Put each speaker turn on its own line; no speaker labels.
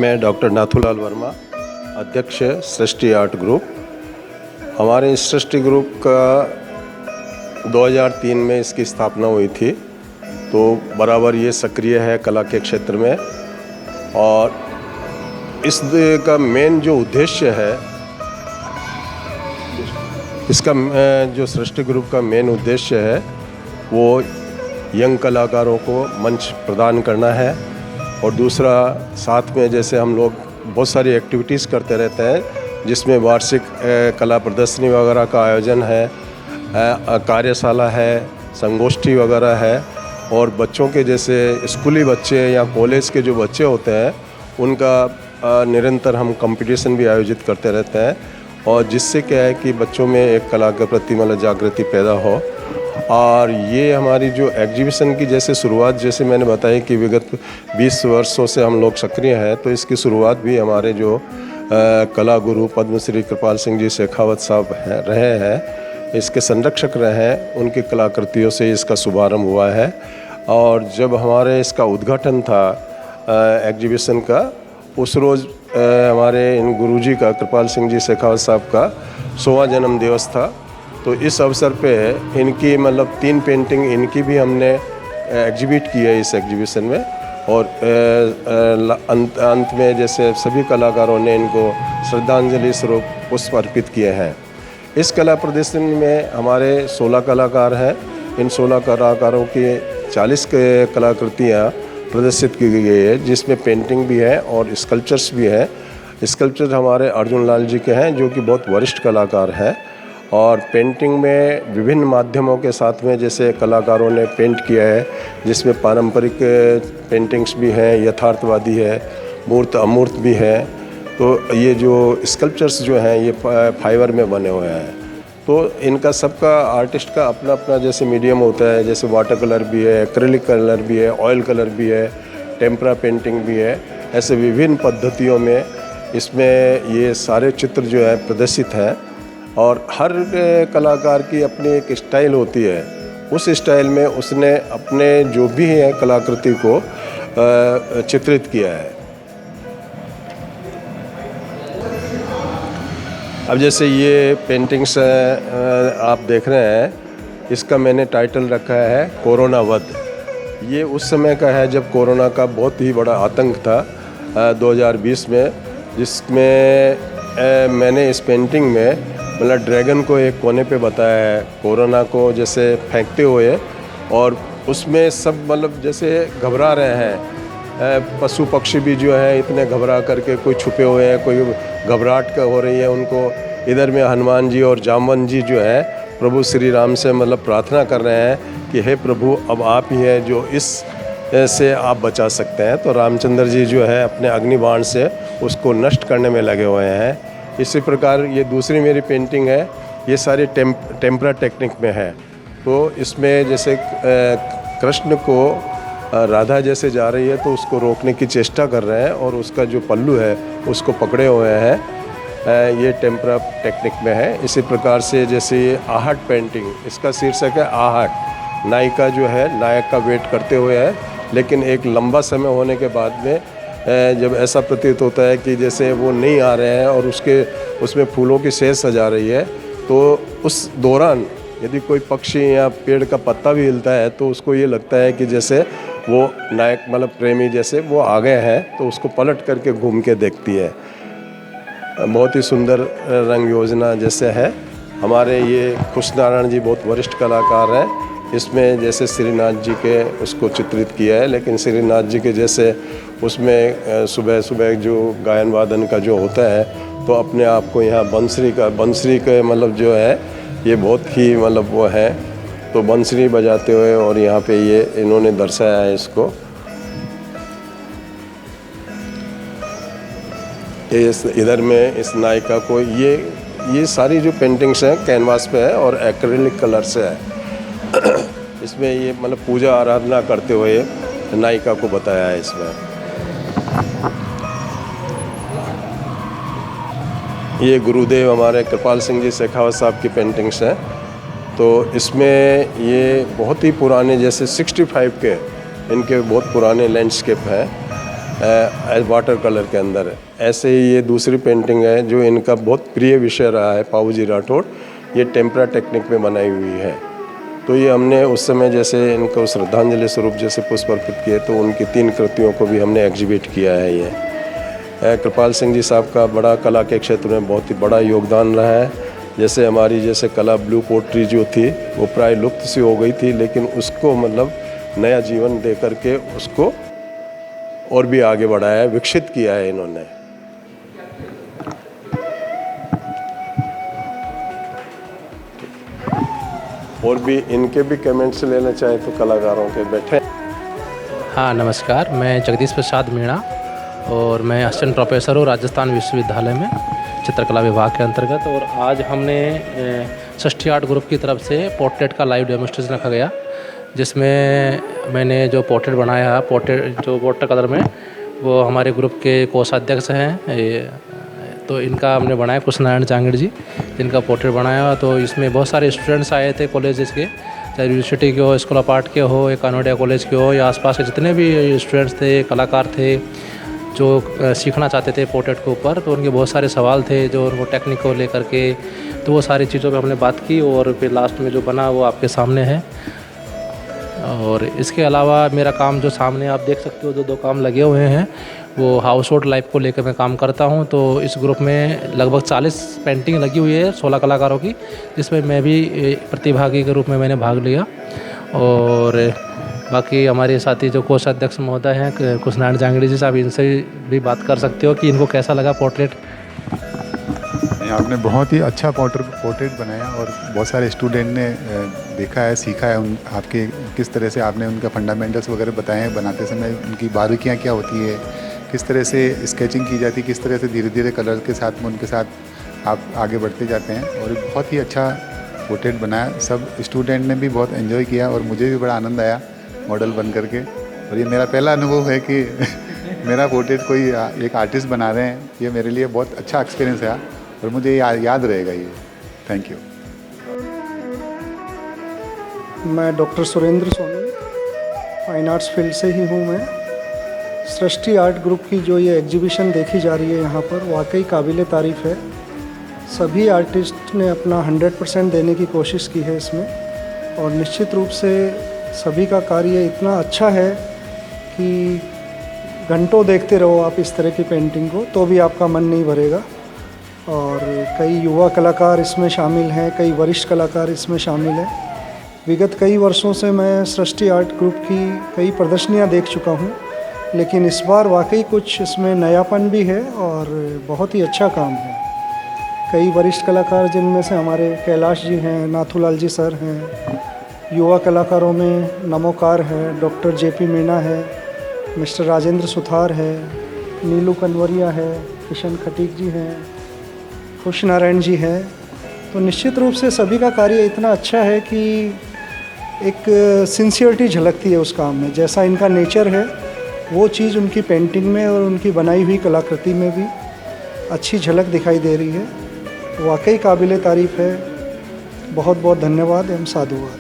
मैं डॉक्टर नाथूलाल वर्मा, अध्यक्ष सृष्टि art group. हमारे इस सृष्टि ग्रुप का 2003 में इसकी स्थापना हुई थी, तो बराबर ये सक्रिय है कला के क्षेत्र में। और इस का मेन जो उद्देश्य है, इसका जो सृष्टि ग्रुप का मेन उद्देश्य है वो यंग कलाकारों को मंच प्रदान करना है। और दूसरा, साथ में जैसे हम लोग बहुत सारी एक्टिविटीज़ करते रहते हैं, जिसमें वार्षिक कला प्रदर्शनी वगैरह का आयोजन है, कार्यशाला है, संगोष्ठी वगैरह है। और बच्चों के जैसे स्कूली बच्चे या कॉलेज के जो बच्चे होते हैं, उनका निरंतर हम कंपटीशन भी आयोजित करते रहते हैं, और जिससे क्या है कि बच्चों में एक कला के प्रति मतलब जागृति पैदा हो। और ये हमारी जो एग्जीबिशन की जैसे शुरुआत, जैसे मैंने बताया कि विगत 20 वर्षों से हम लोग सक्रिय हैं, तो इसकी शुरुआत भी हमारे जो कला गुरु पद्मश्री कृपाल सिंह जी शेखावत साहब रहे हैं, इसके संरक्षक रहे हैं, उनकी कलाकृतियों से इसका शुभारंभ हुआ है। और जब हमारे इसका उद्घाटन था एग्जीबिशन का, उस रोज़ हमारे इन गुरुजी का, कृपाल सिंह जी शेखावत साहब का 100वां जन्म दिवस था। तो इस अवसर पे इनकी मतलब 3 पेंटिंग इनकी भी हमने एग्जिबिट की है इस एग्जीबिशन में। और अंत में जैसे सभी कलाकारों ने इनको श्रद्धांजलि स्वरूप पुष्प अर्पित किए हैं। इस कला प्रदर्शनी में हमारे 16 कलाकार हैं। इन 16 कलाकारों की 40 कलाकृतियाँ प्रदर्शित की गई है, जिसमें पेंटिंग भी है और स्कल्पचर्स भी है। स्कल्पचर हमारे अर्जुन लाल जी के हैं, जो कि बहुत वरिष्ठ कलाकार हैं। और पेंटिंग में विभिन्न माध्यमों के साथ में जैसे कलाकारों ने पेंट किया है, जिसमें पारंपरिक पेंटिंग्स भी हैं, यथार्थवादी है, मूर्त अमूर्त भी है। तो ये जो स्कल्पचर्स जो हैं ये फाइबर में बने हुए हैं। तो इनका सबका आर्टिस्ट का अपना अपना जैसे मीडियम होता है, जैसे वाटर कलर भी है, एक्रिलिक कलर भी है, ऑयल कलर भी है, टेम्परा पेंटिंग भी है। ऐसे विभिन्न पद्धतियों में इसमें ये सारे चित्र जो है प्रदर्शित हैं। और हर कलाकार की अपनी एक स्टाइल होती है, उस स्टाइल में उसने अपने जो भी है कलाकृति को चित्रित किया है। अब जैसे ये पेंटिंग्स आप देख रहे हैं, इसका मैंने टाइटल रखा है कोरोना वध। ये उस समय का है जब कोरोना का बहुत ही बड़ा आतंक था 2020 में, जिसमें मैंने इस पेंटिंग में मतलब ड्रैगन को एक कोने पे बताया है, कोरोना को जैसे फेंकते हुए, और उसमें सब मतलब जैसे घबरा रहे हैं। पशु पक्षी भी जो है इतने घबरा करके, कोई छुपे हुए हैं, कोई घबराहट का हो रही है उनको। इधर में हनुमान जी और जामवन जी जो है प्रभु श्री राम से मतलब प्रार्थना कर रहे हैं कि हे प्रभु, अब आप ही हैं जो इस से आप बचा सकते हैं। तो रामचंद्र जी जो है अपने अग्निबाण से उसको नष्ट करने में लगे हुए हैं। इसी प्रकार ये दूसरी मेरी पेंटिंग है, ये सारी टेम्परा टेक्निक में है। तो इसमें जैसे कृष्ण को राधा जैसे जा रही है तो उसको रोकने की चेष्टा कर रहे हैं, और उसका जो पल्लू है उसको पकड़े हुए हैं। ये टेम्परा टेक्निक में है। इसी प्रकार से जैसे ये आहट पेंटिंग, इसका शीर्षक है आहट। नायिका जो है नायक का वेट करते हुए है, लेकिन एक लंबा समय होने के बाद में जब ऐसा प्रतीत होता है कि जैसे वो नहीं आ रहे हैं और उसमें फूलों की सेज सजा रही है, तो उस दौरान यदि कोई पक्षी या पेड़ का पत्ता भी हिलता है तो उसको ये लगता है कि जैसे वो नायक मतलब प्रेमी जैसे वो आ गए हैं, तो उसको पलट करके घूम के देखती है। बहुत ही सुंदर रंग योजना जैसे है। हमारे ये खुश नारायण जी बहुत वरिष्ठ कलाकार हैं। इसमें जैसे श्रीनाथ जी के उसको चित्रित किया है, लेकिन श्रीनाथ जी के जैसे उसमें सुबह सुबह जो गायन वादन का जो होता है, तो अपने आप को यहाँ बंसरी का मतलब जो है ये बहुत ही मतलब वो है, तो बंसरी बजाते हुए और यहाँ पे ये इन्होंने दर्शाया है इसको। इधर में इस नायिका को ये सारी जो पेंटिंग्स हैं कैनवास पे है और एक्रिलिक कलर से है। इसमें ये मतलब पूजा आराधना करते हुए नायिका को बताया है इसमें। ये गुरुदेव हमारे कृपाल सिंह जी शेखावत साहब की पेंटिंग्स हैं। तो इसमें ये बहुत ही पुराने जैसे 65 के इनके बहुत पुराने लैंडस्केप हैं। वाटर कलर के अंदर। ऐसे ही ये दूसरी पेंटिंग है जो इनका बहुत प्रिय विषय रहा है, पाऊजी राठौड़, ये टेम्परा टेक्निक में बनाई हुई है। तो ये हमने उस समय जैसे इनको श्रद्धांजलि स्वरूप जैसे पुष्प अर्पित किए, तो उनकी 3 कृतियों को भी हमने एग्जीबिट किया है। ये कृपाल सिंह जी साहब का बड़ा कला के क्षेत्र में बहुत ही बड़ा योगदान रहा है। जैसे हमारी जैसे कला ब्लू पोट्री जो थी वो प्राय लुप्त सी हो गई थी, लेकिन उसको मतलब नया जीवन दे करके उसको और भी आगे बढ़ाया है, विकसित किया है इन्होंने। और भी इनके भी कमेंट्स लेना चाहे तो कलाकारों के बैठे।
हाँ नमस्कार, मैं जगदीश प्रसाद मीणा और मैं असिस्टेंट प्रोफेसर हूँ राजस्थान विश्वविद्यालय में चित्रकला विभाग के अंतर्गत। और आज हमने षष्ठी आर्ट ग्रुप की तरफ से पोर्ट्रेट का लाइव डेमोन्स्ट्रेशन रखा गया, जिसमें मैंने जो पोर्ट्रेट बनाया है, पोर्ट्रेट जो वाटर कलर में, वो हमारे ग्रुप के कोषाध्यक्ष हैं, तो इनका हमने बनाया कृष्ण नारायण जांगड़ जी, जिनका पोर्ट्रेट बनाया। तो इसमें बहुत सारे स्टूडेंट्स आए थे कॉलेजेस के, चाहे यूनिवर्सिटी के हो, स्कूल ऑफ आर्ट के हो, या कानोडिया कॉलेज के हो, या आसपास के जितने भी स्टूडेंट्स थे, कलाकार थे जो सीखना चाहते थे पोर्ट्रेट के ऊपर। तो उनके बहुत सारे सवाल थे जो उनको टेक्निक को लेकर के, तो वो सारी चीज़ों पे हमने बात की और फिर लास्ट में जो बना वो आपके सामने है। और इसके अलावा मेरा काम जो सामने आप देख सकते हो, जो 2 काम लगे हुए हैं, वो हाउस होल्ड लाइफ को लेकर मैं काम करता हूं। तो इस ग्रुप में लगभग 40 पेंटिंग लगी हुई है 16 कलाकारों की, जिसमें मैं भी प्रतिभागी के रूप में मैंने भाग लिया। और बाकी हमारे साथी जो कोषाध्यक्ष महोदय हैं कृष्ण नारायण जांगड़ी जी साहब, इनसे भी बात कर सकते हो कि इनको कैसा लगा पोर्ट्रेट।
आपने बहुत ही अच्छा पोर्ट्रेट बनाया और बहुत सारे स्टूडेंट ने देखा है, सीखा है आपके किस तरह से आपने उनका फंडामेंटल्स वगैरह बताए हैं, बनाते समय उनकी बारीकियाँ क्या होती है, किस तरह से स्केचिंग की जाती है, किस तरह से धीरे धीरे कलर के साथ में उनके साथ आप आगे बढ़ते जाते हैं। और बहुत ही अच्छा पोर्ट्रेट बनाया, सब स्टूडेंट ने भी बहुत एंजॉय किया और मुझे भी बड़ा आनंद आया मॉडल बन करके। और ये मेरा पहला अनुभव है कि मेरा पोर्ट्रेट कोई एक आर्टिस्ट बना रहे हैं, ये मेरे लिए बहुत अच्छा एक्सपीरियंस है और मुझे याद रहेगा ये। Thank you.
मैं doctor Surendra Soni, fine arts field से ही हूँ। मैं सृष्टि आर्ट ग्रुप की जो ये एग्जीबिशन देखी जा रही है यहाँ पर, वाकई काबिल तारीफ़ है। सभी आर्टिस्ट ने अपना 100% देने की कोशिश की है इसमें, और निश्चित रूप से सभी का कार्य इतना अच्छा है कि घंटों देखते रहो आप इस तरह की पेंटिंग को, तो भी आपका मन नहीं भरेगा। और कई युवा कलाकार इसमें शामिल हैं, कई वरिष्ठ कलाकार इसमें शामिल हैं। विगत कई वर्षों से मैं सृष्टि आर्ट ग्रुप की कई प्रदर्शनियां देख चुका हूं, लेकिन इस बार वाकई कुछ इसमें नयापन भी है और बहुत ही अच्छा काम है। कई वरिष्ठ कलाकार, जिनमें से हमारे कैलाश जी हैं, नाथूलाल जी सर हैं, युवा कलाकारों में नमोकार है, डॉक्टर जेपी मीणा है, मिस्टर राजेंद्र सुथार है, नीलू कनवरिया है, किशन खटीक जी हैं, कृष्ण नारायण जी हैं। तो निश्चित रूप से सभी का कार्य इतना अच्छा है कि एक सिंसियरिटी झलकती है उस काम में। जैसा इनका नेचर है वो चीज़ उनकी पेंटिंग में और उनकी बनाई हुई कलाकृति में भी अच्छी झलक दिखाई दे रही है। वाकई काबिल तारीफ़ है। बहुत बहुत धन्यवाद एवं साधुवाद।